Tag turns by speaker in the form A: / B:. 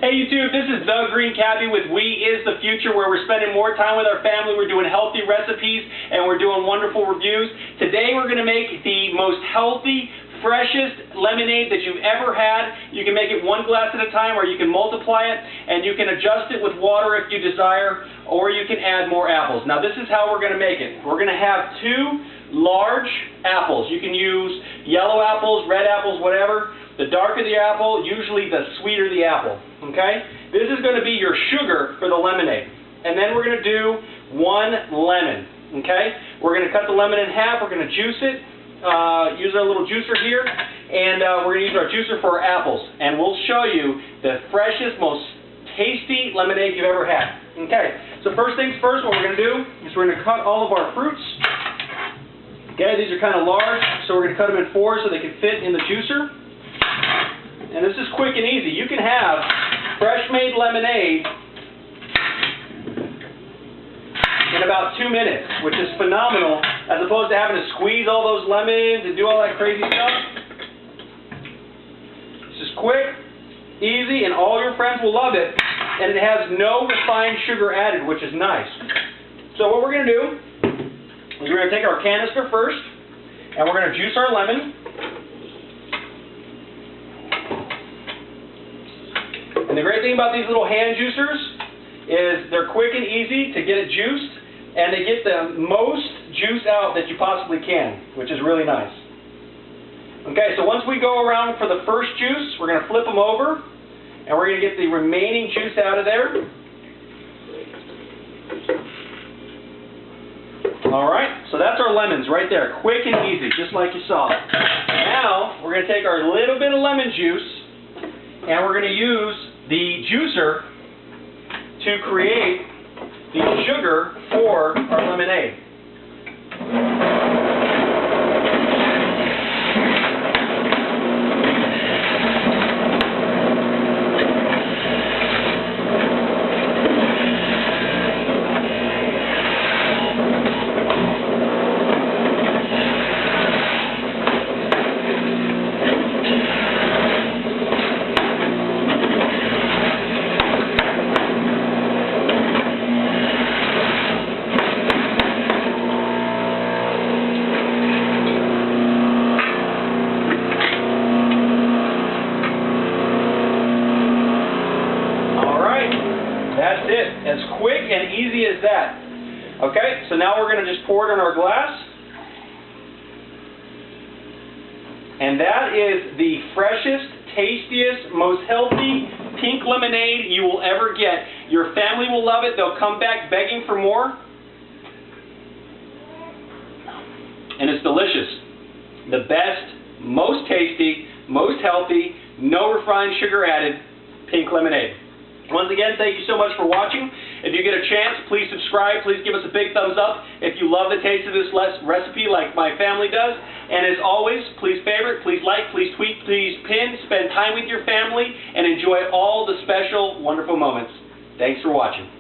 A: Hey YouTube, this is The Green Cabbie with We Is the Future, where we're spending more time with our family, we're doing healthy recipes, and we're doing wonderful reviews. Today we're going to make the most healthy, freshest lemonade that you've ever had. You can make it one glass at a time, or you can multiply it, and you can adjust it with water if you desire, or you can add more apples. Now this is how we're going to make it. We're going to have 2 large apples. You can use yellow apples, red apples, whatever. The darker the apple, usually the sweeter the apple, okay? This is going to be your sugar for the lemonade. And then we're going to do 1 lemon, okay? We're going to cut the lemon in half, we're going to juice it, use our little juicer here, and we're going to use our juicer for our apples. And we'll show you the freshest, most tasty lemonade you've ever had. Okay, so first things first, what we're going to do is we're going to cut all of our fruits. Okay, these are kind of large, so we're going to cut them in 4 so they can fit in the juicer. And this is quick and easy. You can have fresh-made lemonade in about 2 minutes, which is phenomenal, as opposed to having to squeeze all those lemons and do all that crazy stuff. It's just quick, easy, and all your friends will love it. And it has no refined sugar added, which is nice. So what we're going to do is we're going to take our canister first, and we're going to juice our lemon. And the great thing about these little hand juicers is they're quick and easy to get it juiced, and they get the most juice out that you possibly can, which is really nice. Okay, so once we go around for the first juice, we're going to flip them over, and we're going to get the remaining juice out of there. Alright, so that's our lemons right there, quick and easy, just like you saw. Now, we're going to take our little bit of lemon juice, and we're going to use the juicer to create the sugar for our lemonade. That's it. As quick and easy as that. Okay, so now we're going to just pour it in our glass. And that is the freshest, tastiest, most healthy pink lemonade you will ever get. Your family will love it. They'll come back begging for more. And it's delicious. The best, most tasty, most healthy, no refined sugar added pink lemonade. Once again, thank you so much for watching. If you get a chance, please subscribe. Please give us a big thumbs up if you love the taste of this recipe like my family does. And as always, please favorite, please like, please tweet, please pin, spend time with your family, and enjoy all the special, wonderful moments. Thanks for watching.